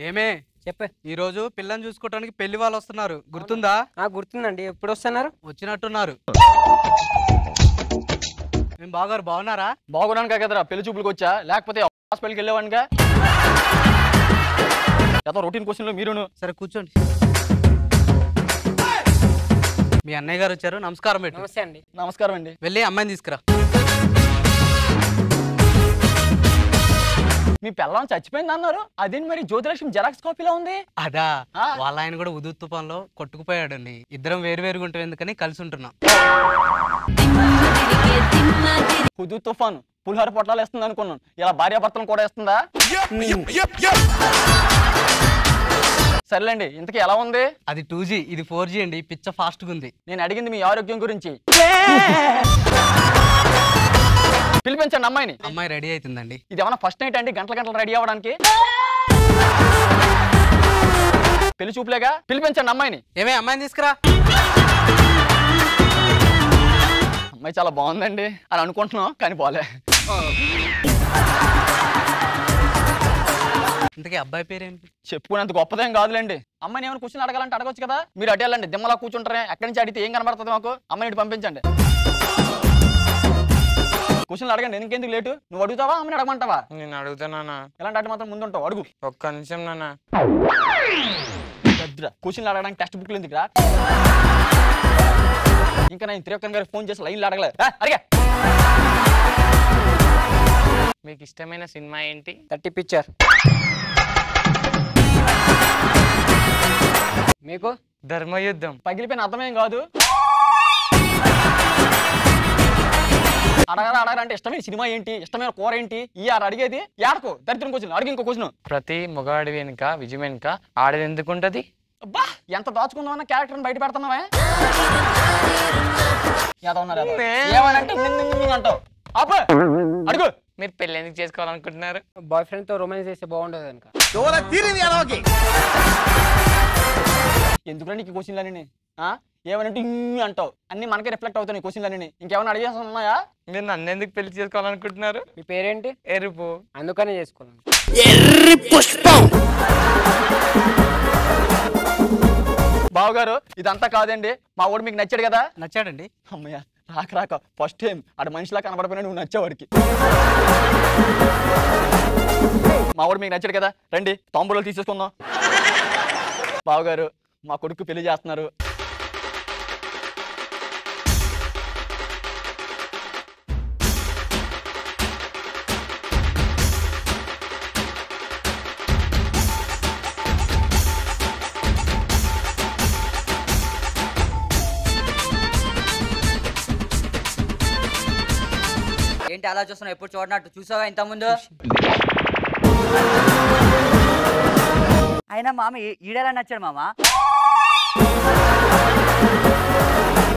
ఏమే చెప్పే ఈ రోజు పిల్లని చూసుకోవడానికి పెళ్లి వాళ్ళు వస్తున్నారు గుర్తుందా? గుర్తుందండి. ఎప్పుడు వస్తున్నారు? వచ్చినట్టున్నారు. మేము బాగారు బాగున్నారా? బాగున్నాను కదరా పెళ్లి చూపులకు వచ్చా, లేకపోతే హాస్పిటల్కి వెళ్ళేవాడిగా. ఏదో రొటీన్ క్వశ్చన్లో మీరును. సరే కూర్చోండి. మీ అన్నయ్య గారు వచ్చారు. నమస్కారం పెట్టు. నమస్తే అండి. నమస్కారం అండి. వెళ్ళి అమ్మాయిని తీసుకురా. మీ పిల్లం చచ్చిపోయింది అన్నారు, అదేంటి మరి జ్యోతిలక్ష్మి జెరాక్స్ కాపీలో ఉంది? అదా వాళ్ళ ఆయన కూడా ఉదు తుఫాన్లో కొట్టుకుపోయాడండి. ఇద్దరం వేరువేరుగా ఉంటాం ఎందుకని కలిసి ఉంటున్నాం. హుదూ తుఫాను పులిహోర పొట్లాలు వేస్తుంది అనుకున్నాను, ఇలా భార్యాభర్తలను కూడా వేస్తుందా? సర్లేండి, ఇంతకీ ఎలా ఉంది? అది 2G, ఇది 4G అండి. పిచ్చ ఫాస్ట్గా ఉంది. నేను అడిగింది మీ ఆరోగ్యం గురించి. పిలిపించండి అమ్మాయిని. అమ్మాయి రెడీ అవుతుందండి. ఇది ఏమన్నా ఫస్ట్ నైట్ అండి గంటల గంటలు రెడీ అవ్వడానికి? పెళ్లి చూపులేగా, పిలిపించండి అమ్మాయిని. ఏమే అమ్మాయిని తీసుకురా. అమ్మాయి చాలా బాగుందండి అని అనుకుంటున్నాం కానీ పోలే. ఇంతకీ అబ్బాయి పేరేంటి? చెప్పుకునేంత గొప్పదేం కాదులేండి. అమ్మాయిని ఏమైనా క్వశ్చన్ అడగాలంటే అడగొచ్చు కదా. మీరు అటు వెళ్ళండి, దిమ్మలా కూర్చుంటారే. ఎక్కడి నుంచి అడిగితే ఏం కనబడుతుంది మాకు? అమ్మాయిని పంపించండి. క్వశ్చన్లు అడగండి, ఎందుకెందుకు లేటు? నువ్వు అడుగుతావా అమ్మని అడగమంటావా? నేను అడుగుతానా? ఎలాంటి అటు మాత్రం ముందుంటావు, అడుగు. ఒక్క నిమిషం నాన్న. క్వశ్చన్లు అడగడానికి టెక్స్ట్ బుక్లు ఎందుకురా? ఇంకా నేను త్రివిక్రమ్ గారికి ఫోన్ చేసి లైన్లు అడగలేదు. అడిగా మీకు ఇష్టమైన సినిమా ఏంటి? 30 పిక్చర్. మీకు? ధర్మయుద్ధం. పగిలిపోయిన అర్థమేం కాదు. అడగరా అంటే ఇష్టమైన సినిమా ఏంటి, ఇష్టమైన కూర ఏంటి, ఈ ఆడ అడిగేది ఏడకు దరిద్రం క్వశ్చన్. అడిగి ఇంకో క్వశ్చన్. ప్రతి మగాడి వెనుక విజయం వెనుక ఆడది ఎందుకుంటది? అబ్బా ఎంత దాచుకుందామన్న క్యారెక్టర్ బయట పెడుతున్నావే. అంటావు అడుగు. మీరు పెళ్లి ఎందుకు చేసుకోవాలనుకుంటున్నారు? బాయ్ ఫ్రెండ్ తో రొమాన్స్ చేస్తే బాగుండదు కనుక. ఎందుకంటే నీకు క్వశ్చన్లన్నీ ఏమనంటే అంటావు, అన్ని మనకే రిఫ్లెక్ట్ అవుతాయి క్వశ్చన్లన్నీ. ఇంకేమైనా అడిగేసి ఉన్నాయా? మీరు నన్ను ఎందుకు పెళ్లి చేసుకోవాలనుకుంటున్నారు? మీ పేరేంటి? ఎరుపు. అందుకనే చేసుకోవాలి. బావగారు ఇదంతా కాదండి, మా ఊడు మీకు నచ్చాడు కదా? నచ్చాడండి. అమ్మయ్య రాక ఫస్ట్ టైం ఆడ మనిషిలా కనబడిపోయినా నువ్వు నచ్చేవాడికి. మా ఊడు మీకు నచ్చాడు కదా, రండి తాంబూలాలు తీసేసుకుందాం. బావగారు మా కొడుకు పెళ్లి చేస్తున్నారు. ఏంటి అలా చూస్తున్నావు? ఎప్పుడు చూడనట్టు చూసావా ఇంత ముందు? అయినా మామ ఈడేలా నచ్చాడు మామ?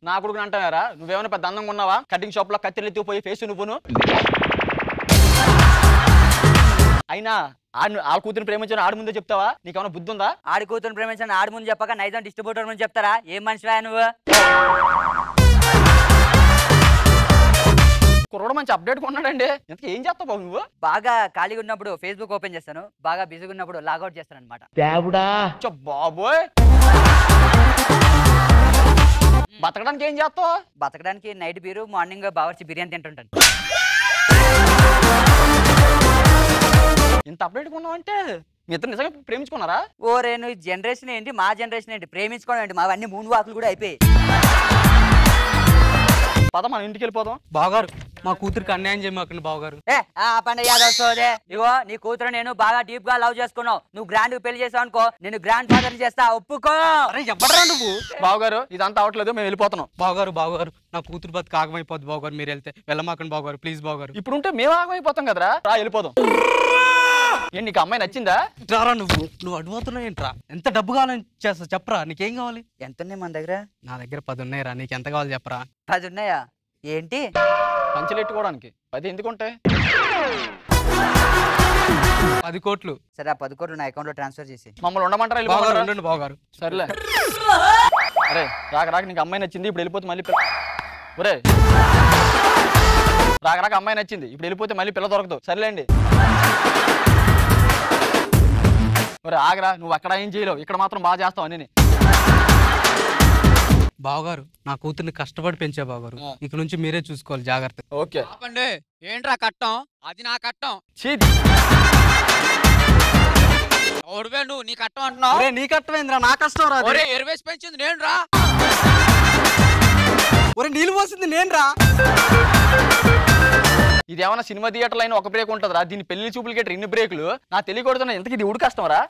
నా కొడుకుని అంటావారా? నువ్వేమైనా పెద్ద అందంగా ఉన్నావా? కటింగ్ షాప్ లో కత్తిరి ఎత్తుకుపోయి ఫేస్ నువ్వును. అయినా ఆడ కూతురు ప్రేమించిన ఆడి ముందే చెప్తావా? నీకేమైనా బుద్ధి ఉందా? ఆడి కూతురు ప్రేమించిన ఆడి ముందు చెప్పక నైజాం డిస్ట్రిబ్యూటర్ ముందు చెప్తారా? ఏం మనిషివా నువ్వు? కుర్రోడు మంచి అప్డేట్ కొన్నాడండి. ఇంతకీ ఏం చేస్తావు బాబు నువ్వు? బాగా ఖాళీగా ఉన్నప్పుడు ఫేస్బుక్ ఓపెన్ చేస్తాను, బాగా బిజీగా ఉన్నప్పుడు లాగౌట్ చేస్తాను అనమాట. బాబోయ్ బతకడానికి ఏం చేస్తావు? బతకడానికి night beer, morning Bawarchi biryani తింటుంటాను. ఇంత అప్డేట్ కొన్నావు అంటే మీ ఇద్దరు నిజంగా ప్రేమించుకున్నారా? ఓరే నువ్వు జనరేషన్ ఏంటి, మా జనరేషన్ ఏంటి? ప్రేమించుకోవడం ఏంటి? మావన్నీ మూడు వాకులు కూడా అయిపోయి. పద మన ఇంటికి వెళ్ళిపోదాం. బావగారు మా కూతురికి అన్యాయం చేయమాకండి బావగారు. ఇగో నీ కూతురు నేను బాగా డీప్ గా లవ్ చేసుకున్నావు. నువ్వు గ్రాండ్ పెళ్లి చేసావు అనుకో, నేను గ్రాండ్ ఫాదర్ చేస్తా, ఒప్పుకో. అరే ఎవడరా నువ్వు? బావగారు ఇదంతా అవట్లేదు, మేము వెళ్ళిపోతున్నాం. బావగారు నా కూతురు బతుకు ఆగమైపోద్ది బావగారు. మీరు వెళ్తే వెళ్ళమాకండి బావగారు, ప్లీజ్ బావగారు. ఇప్పుడు ఉంటే మేము ఆగమైపోతాం కదరా. రా వెళ్ళిపోదాం. ఏం నీకు అమ్మాయి నచ్చిందా? రారా నువ్వు అడుగుతున్నావు ఏంట్రా? ఎంత డబ్బు కావాలని చేస్తా చెప్పరా? నీకేం కావాలి? ఎంత ఉన్నాయి మన దగ్గర? నా దగ్గర 10 ఉన్నాయిరా. నీకు ఎంత కావాలి చెప్పరా? 10 ఉన్నాయా? ఏంటి పంచలెట్టుకోవడానికి? 10 ఎందుకుంటాయి? 10 కోట్లు. సరే ఆ 10 కోట్లు నా అకౌంట్ లో ట్రాన్స్ఫర్ చేసి మమ్మల్ని ఉండమంటారా? బావగారు సర్లే. అరే రాక నీకు అమ్మాయి నచ్చింది, ఇప్పుడు వెళ్ళిపోతే మళ్ళీ ఒరే రాక రాక అమ్మాయి నచ్చింది, ఇప్పుడు వెళ్ళిపోతే మళ్ళీ పిల్ల దొరకదు. సర్లేండి. మరి ఆగరా, నువ్వు అక్కడ ఏం చేయలేవు, ఇక్కడ మాత్రం బాగా చేస్తావు అన్నీ. బావగారు నా కూతుర్ని కష్టపడి పెంచా బావగారు, ఇక నుంచి మీరే చూసుకోవాలి జాగ్రత్త. ఓకే. ఏంట్రా కట్టం? అది నా కట్టం. ఓడివే నువ్వు, నీ కట్టం అంటున్నావు. నీ కష్టమేంద్రా, నా కష్టం రా. ఎరువేసి పెంచింది నేను రా. ఒరే నీళ్ళు పోసింది నేను రా. ఇది ఏమన్నా సినిమా థియేటర్లో అయినా ఒక బ్రేక్ ఉంటుందిరా, దీని పెళ్లి చూపులు గట్రా ఇన్ని బ్రేకులు. నా తెలియకూడదు, ఇంతకి ఇది ఉడి కష్టం రా.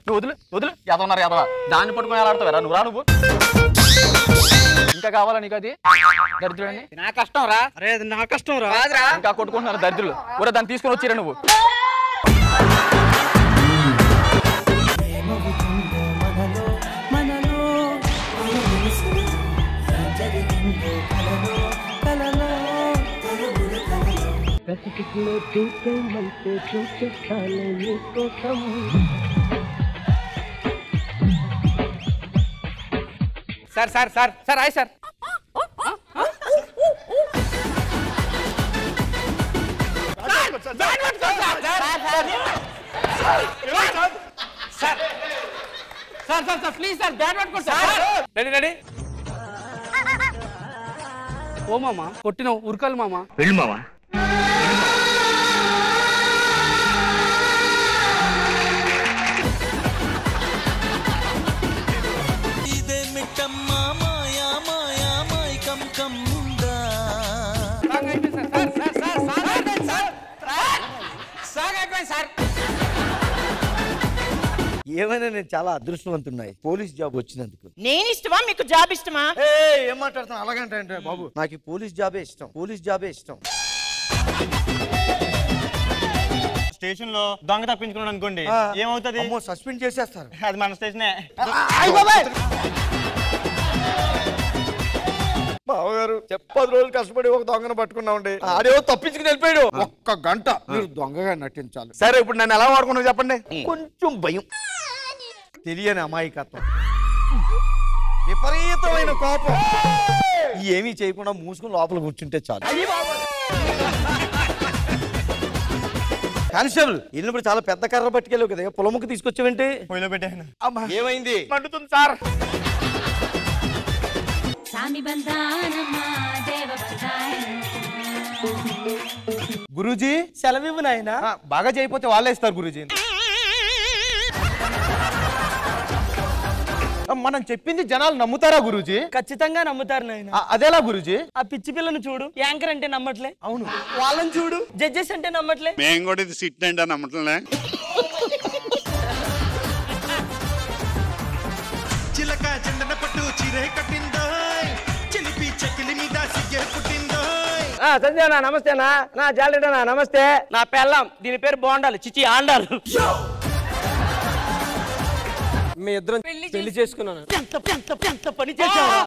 నువ్వు వదులు వదులు, ఎదవన్నారు ఎదవా, దాన్ని పట్టుకుని ఎలా ఆడతావరా నువ్వు? రా నువ్వు. ఇంకా కావాలా నీకు అది? దరిద్రుడండి, నా కష్టం రా. అరే అది నా కష్టం రా. ఇంకా కొట్టుకుంటున్నారు దరిద్రులు. ఊరే దాన్ని తీసుకొని వచ్చిరా నువ్వు. Sir sir sir sir hi sir. Sir sir sir please sir bat పట్టుకోండి సార్. Ready ready. ఓ మామ కొట్టిన ఉరకాలి మామ. వెళ్ళు మావా. ఏమైనా నేను చాలా అదృష్టవంతున్నాయి పోలీస్ జాబ్ వచ్చినందుకు. నేను ఇష్టమా మీకు జాబ్ ఇష్టమా? ఏం మాట్లాడుతున్నా అలాగంటే బాబు, నాకు ఈ పోలీస్ జాబే ఇష్టం, పోలీస్ జాబే ఇష్టం. స్టేషన్ లో దొంగ తప్పించుకున్నాడు అనుకోండి, ఏమవుతుంది? సస్పెండ్ చేసేస్తారు. అది మన స్టేషనే. బావగారు 10 రోజులు కష్టపడి ఒక దొంగను పట్టుకున్నామండి, ఆడేవో తప్పించుకుని వెళ్ళిపోయాడు. ఒక్క గంట మీరు దొంగగా నటించాలి. సరే ఇప్పుడు నన్ను ఎలా వాడుకున్నావు చెప్పండి. కొంచెం భయం, తెలియని అమాయకత్వం, విపరీతమైన కోపం, ఏమీ చేయకుండా మూసుకుని లోపల కూర్చుంటే చాలు. కానిస్టేబుల్ వెళ్ళినప్పుడు చాలా పెద్ద కర్ర పట్టుకెళ్ళావు కదా, పొలముకు తీసుకొచ్చావేంటి? పొయ్యిలో పెట్టాను. ఏమైంది? మండుతుంది సార్. గురూజీ సెలవివ్వు నాయనా. బాగా చేయకపోతే వాళ్ళే ఇస్తారు గురూజీ. మనం చెప్పింది జనాలు నమ్ముతారా గురూజీ? ఖచ్చితంగా నమ్ముతారు నాయన. అదేలా గురూజీ? ఆ పిచ్చి పిల్లను చూడు, యాంకర్ అంటే నమ్మట్లే. అవును. వాళ్ళని చూడు, జడ్జెస్ అంటే నమ్మట్లే. మేము కూడా ఇది సిట్ అంటే నమ్మట్లే. చిలక చందన పట్టు చీరే కట్టిందో, చిలిపి చెక్కిలి మీద సిగ్గే పుట్టిందో. సంజయనా నమస్తేనా, నా జాలెడనా నమస్తే. నా పెళ్ళం, దీని పేరు బోండాలు, చిచి ఆండాలు. మీ ఇద్దరం పెళ్లి చేసుకున్నాను. ఎంత పని చేసావా?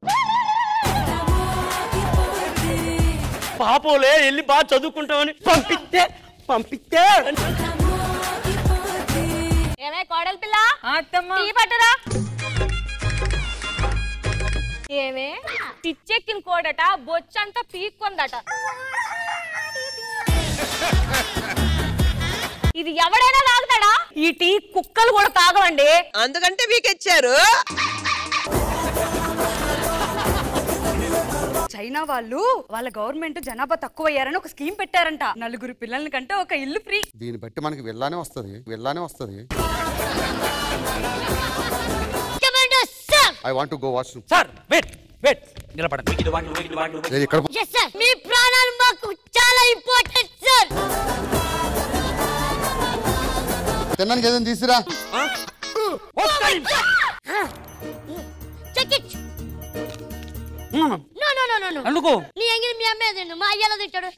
పాపోలే వెళ్ళి బాగా చదువుకుంటామని పంపిస్తే ఏమే కోడలి పిల్ల, టీ పట్టరా. ఏమే పిచ్చెక్కిన కోడట బొచ్చంతా పీక్కుందట. ఇది ఎవడైనా తాగుతాడా? ఈ టీ కుక్కలు కూడా తాగవండి. అందుకంటే వీకెచ్చారు. చైనా వాళ్ళు వాళ్ళ గవర్నమెంట్ జనాభా తక్కువయ్యారని ఒక స్కీమ్ పెట్టారంట. 4 పిల్లల కంటే ఒక ఇల్లు ఫ్రీ. దీన్ని బట్టి మనకి వెళ్ళానే వస్తుంది. I want to go washroom. Sir wait నిలబడండి. ఇక్కడ మీ ప్రాణాలు మాకు చాలా ఇంపార్టెంట్ సార్. తిన్నానికి ఏదైనా తీసురా. అందుకు నీ ఎంగిలి మీ అమ్మే తిండు, మా అయ్యలో తింటాడు.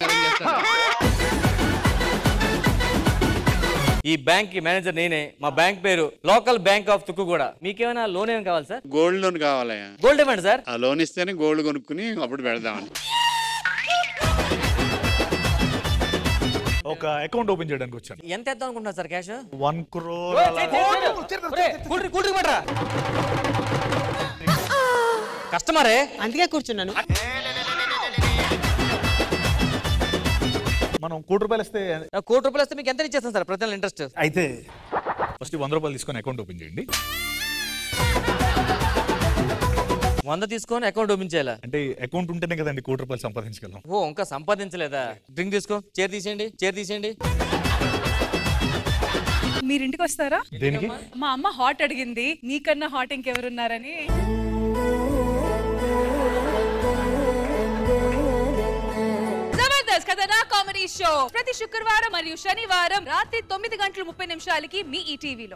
ఈ బ్యాంక్ కి మేనేజర్ నేనే. మా బ్యాంక్ పేరు లోకల్ బ్యాంక్ ఆఫ్ తుక్కుగూడ. మీకేమైనా లోన్ ఏమైనా కావాలి సార్? గోల్డ్ లోన్ కావాలయ్యా. గోల్డ్ ఇవ్వండి సార్. ఆ లోన్ ఇస్తేనే గోల్డ్ కొనుక్కుని అప్పుడు పెడదామని. ఒక అకౌంట్ ఓపెన్ చేయడానికి వచ్చాను. ఎంత వేద్దాం అనుకుంటున్నారు సార్ క్యాష్? 1 crore. కస్టమరే. అందుకే కూర్చున్నాను. మనం ₹1,00,000 ఇస్తే ₹1,00,000 ఇస్తే మీకు ఎంత ఇచ్చేస్తాను సార్ ప్రతి ఇంట్రెస్ట్? అయితే ఫస్ట్ ₹100 తీసుకొని అకౌంట్ ఓపెన్ చేయండి. 100 తీసుకొని అకౌంట్ ఓపెన్ చేయాలా? అంటే అకౌంట్ ఉంటేనే కదండి ₹1,00,000 సంపాదించగలం. ఓ ఇంకా సంపాదించలేదా? డ్రింక్ తీసుకో. చైర్ తీసేయండి. మీరింటికి వస్తారా? దేనికి? మా అమ్మ హాట్ అడిగింది, నీకన్నా హాట్ ఇంకెవరున్నారని. జబర్దస్త్ కథనా కామెడీ షో ప్రతి శుక్రవారం మరియు శనివారం రాత్రి 9:30 మీ ఈటీవీలో.